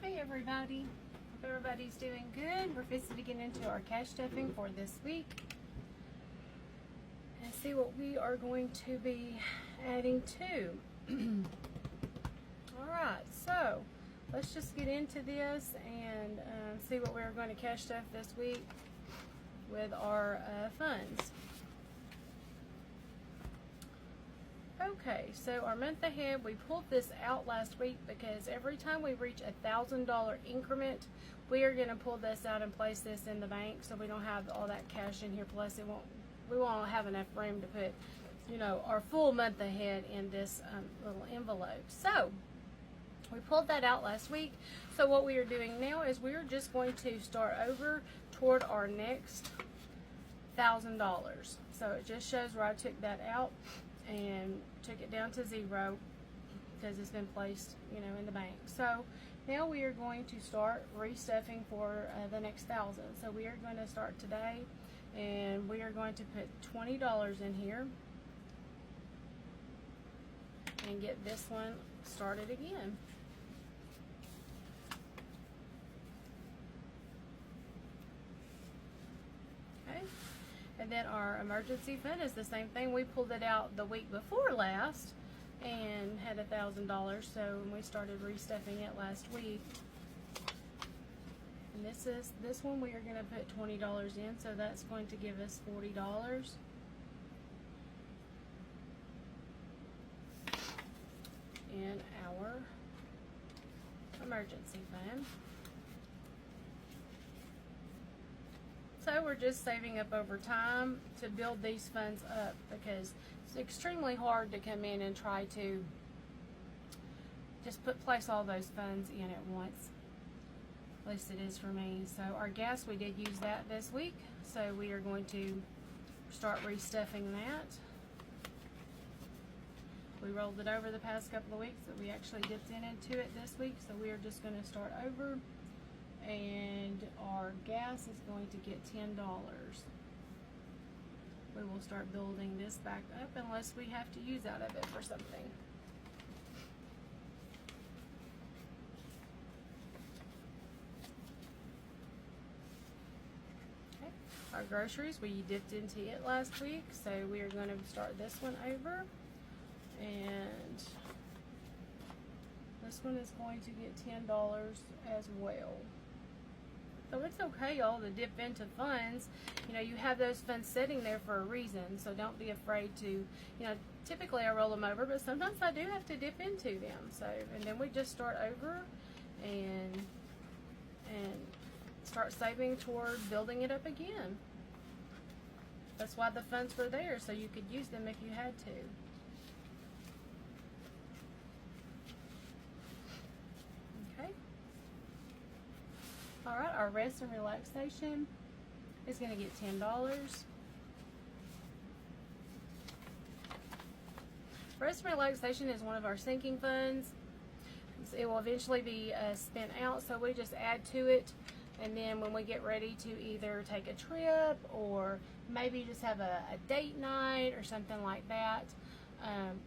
Hey everybody, hope everybody's doing good. We're fixing to get into our cash stuffing for this week and see what we are going to be adding to. Alright, so let's just get into this and see what we're going to cash stuff this week with our funds. Okay, so our month ahead, we pulled this out last week because every time we reach $1,000 increment, we are going to pull this out and place this in the bank so we don't have all that cash in here. Plus, we won't have enough room to put, you know, our full month ahead in this little envelope. So we pulled that out last week. So what we are doing now is we are just going to start over toward our next $1,000. So it just shows where I took that out and took it down to 0 because it's been placed, you know, in the bank. So now we are going to start restuffing for the next 1,000. So we are going to start today, and we are going to put $20 in here and get this one started again. Okay. And then our emergency fund is the same thing. We pulled it out the week before last and had $1,000. So we started restuffing it last week. And this one we are going to put $20 in, so that's going to give us $40 in our emergency fund. So we're just saving up over time to build these funds up because it's extremely hard to come in and try to just place all those funds in at once. At least it is for me. So our gas, we did use that this week, so we are going to start restuffing that. We rolled it over the past couple of weeks, but we actually dipped into it this week, so we are just going to start over. And our gas is going to get $10. We will start building this back up unless we have to use out of it for something. Okay. Our groceries, we dipped into it last week, so we are going to start this one over. And this one is going to get $10 as well. So it's okay, y'all, to dip into funds. You know, you have those funds sitting there for a reason, so don't be afraid to, you know, typically I roll them over, but sometimes I do have to dip into them. So, and then we just start over and start saving toward building it up again. That's why the funds were there, so you could use them if you had to. Alright, our rest and relaxation is going to get $10. Rest and relaxation is one of our sinking funds. It will eventually be spent out, so we just add to it, and then when we get ready to either take a trip or maybe just have a date night or something like that,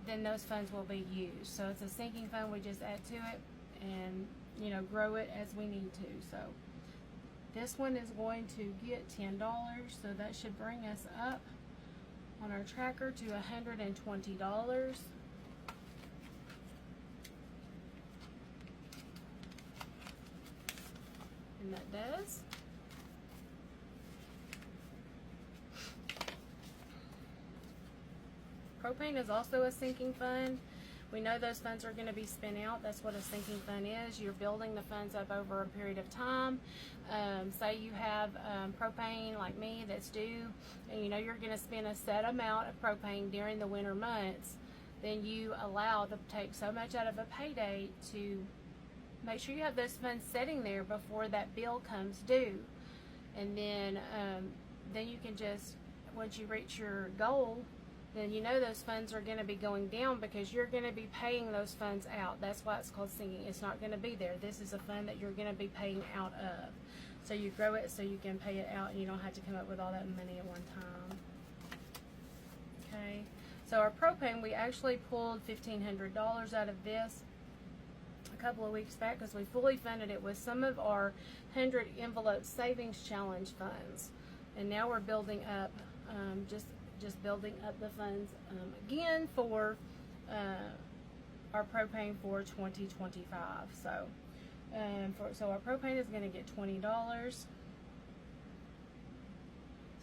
then those funds will be used. So it's a sinking fund, we just add to it and, you know, grow it as we need to. So this one is going to get $10, so that should bring us up on our tracker to $120. And that does. Propane is also a sinking fund. We know those funds are going to be spent out. That's what a sinking fund is. You're building the funds up over a period of time. Say you have propane like me that's due, and you know you're going to spend a set amount of propane during the winter months. Then you allow to take so much out of a pay date to make sure you have those funds sitting there before that bill comes due. And then you can just, once you reach your goal, then you know those funds are going to be going down because you're going to be paying those funds out. That's why it's called sinking. It's not going to be there. This is a fund that you're going to be paying out of. So you grow it so you can pay it out and you don't have to come up with all that money at one time. Okay, so our propane, we actually pulled $1,500 out of this a couple of weeks back because we fully funded it with some of our 100 Envelope Savings Challenge funds. And now we're building up, just building up the funds again for our propane for 2025. So our propane is going to get $20.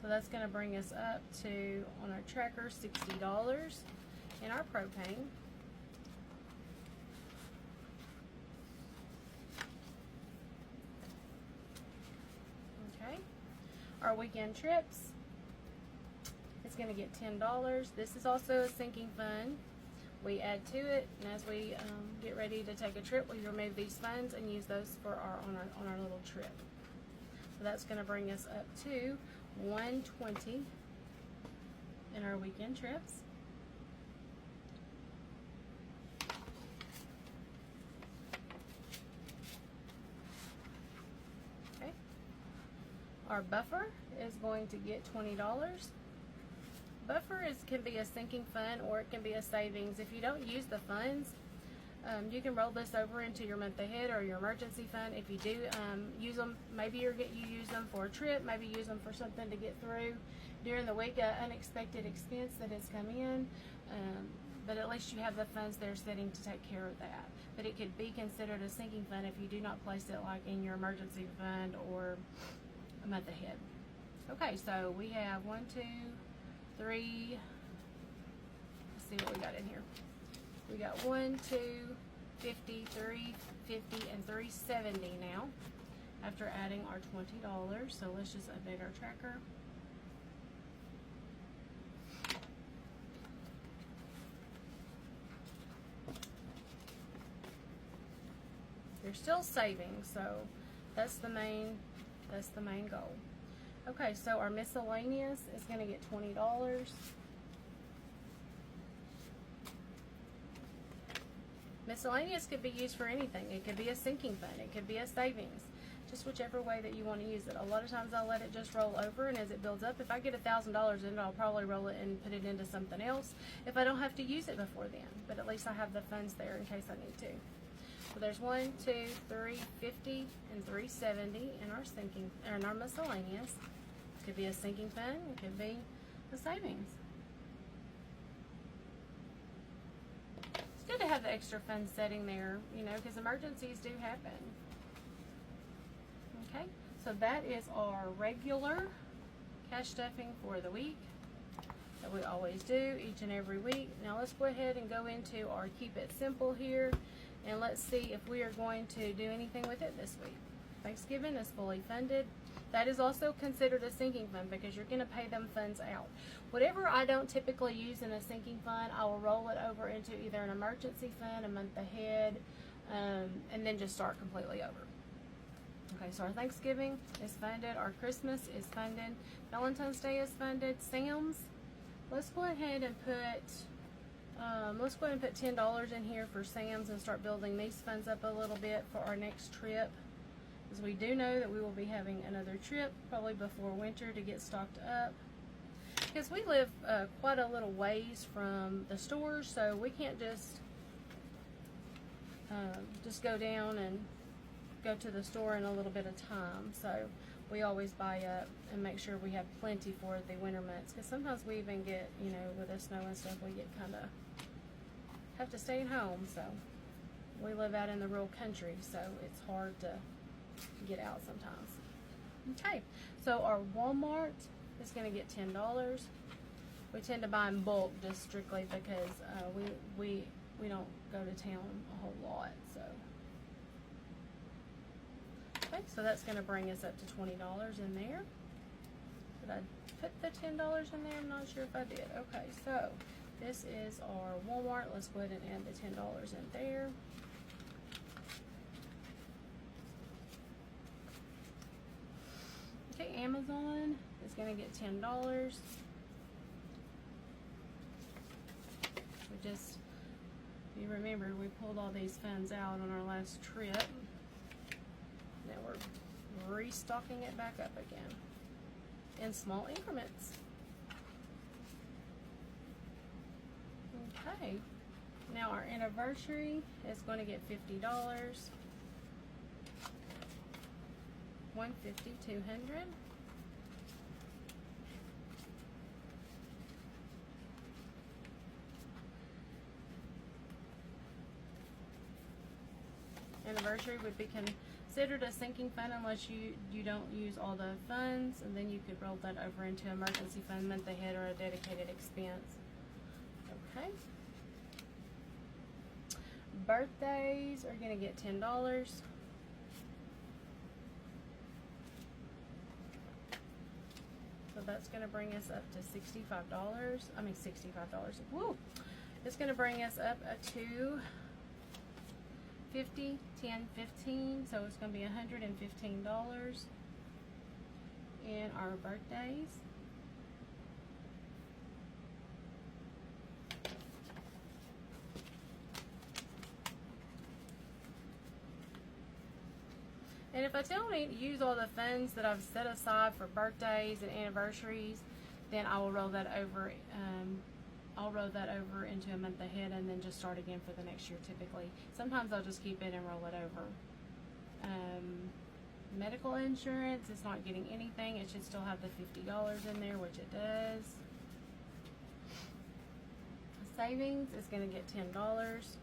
So that's going to bring us up to, on our tracker, $60 in our propane. Okay. Our weekend trips, it's going to get $10. This is also a sinking fund. We add to it, and as we get ready to take a trip, we remove these funds and use those for on our little trip. So that's going to bring us up to $120 in our weekend trips. Okay. Our buffer is going to get $20. Buffer can be a sinking fund or it can be a savings. If you don't use the funds, you can roll this over into your month ahead or your emergency fund. If you do use them, maybe you use them for a trip, maybe use them for something to get through during the week, an unexpected expense that has come in. But at least you have the funds there sitting to take care of that. But it could be considered a sinking fund if you do not place it like in your emergency fund or a month ahead. Okay, so we have 1, 2, 3. Let's see what we got in here. We got 1, 2, 50, 350, and 370 now after adding our $20. So let's just update our tracker. You're still saving, so that's the main goal. Okay, so our miscellaneous is going to get $20. Miscellaneous could be used for anything. It could be a sinking fund. It could be a savings. Just whichever way that you want to use it. A lot of times I'll let it just roll over, and as it builds up, if I get $1,000 in it, I'll probably roll it and put it into something else if I don't have to use it before then. But at least I have the funds there in case I need to. So there's 1, 2, 3, 50, and 370 in our sinking, or in our miscellaneous. It could be a sinking fund. It could be a savings. It's good to have the extra funds sitting there, you know, because emergencies do happen. Okay, so that is our regular cash stuffing for the week that we always do each and every week. Now let's go ahead and go into our Keep It Simple here, and let's see if we are going to do anything with it this week. Thanksgiving is fully funded. That is also considered a sinking fund because you're going to pay them funds out. Whatever I don't typically use in a sinking fund, I will roll it over into either an emergency fund, a month ahead, and then just start completely over. Okay, so our Thanksgiving is funded. Our Christmas is funded. Valentine's Day is funded. Sam's, let's go ahead and put $10 in here for Sam's and start building these funds up a little bit for our next trip. Because we do know that we will be having another trip probably before winter to get stocked up. Because we live quite a little ways from the stores, so we can't just go down and go to the store in a little bit of time. So we always buy up and make sure we have plenty for the winter months. Because sometimes we even get, you know, with the snow and stuff, we get kind of have to stay at home. So we live out in the rural country, so it's hard to get out sometimes. Okay, so our Walmart is going to get $10. We tend to buy in bulk just strictly because we don't go to town a whole lot. So okay, so that's going to bring us up to $20 in there. Did I put the $10 in there? I'm not sure if I did. Okay, so this is our Walmart. Let's go ahead and add the $10 in there. Okay, Amazon is going to get $10. You remember, we pulled all these funds out on our last trip. Now we're restocking it back up again in small increments. Okay, Now our anniversary is going to get $50. 150, 200. Anniversary would be considered a sinking fund unless you don't use all the funds, and then you could roll that over into emergency fund, month ahead, or a dedicated expense. Okay. Birthdays are going to get $10. So that's going to bring us up to $65. I mean $65. Woo! It's going to bring us up to 50, 10, 15. So it's going to be $115 in our birthdays. And if I tell me to use all the funds that I've set aside for birthdays and anniversaries, then I will roll that over. I'll roll that over into a month ahead and then just start again for the next year typically. Sometimes I'll just keep it and roll it over. Medical insurance is not getting anything. It should still have the $50 in there, which it does. Savings is going to get $10.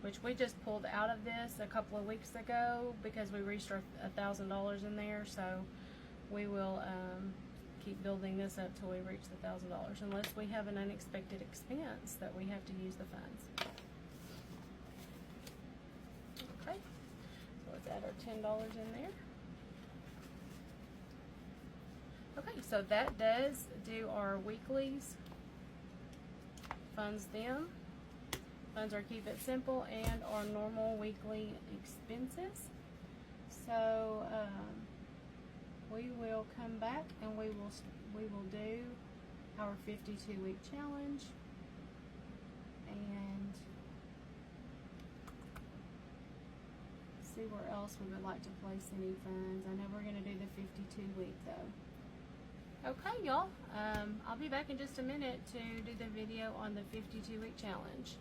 Which we just pulled out of this a couple of weeks ago because we reached our $1,000 in there. So we will keep building this up till we reach the $1,000, unless we have an unexpected expense that we have to use the funds. Okay, so let's add our $10 in there. Okay, so that does do our weeklies, funds them. Funds are keep it simple, and our normal weekly expenses. So we will come back and we will do our 52-week challenge, and see where else we would like to place any funds. I know we're going to do the 52-week though. Okay, y'all. I'll be back in just a minute to do the video on the 52-week challenge.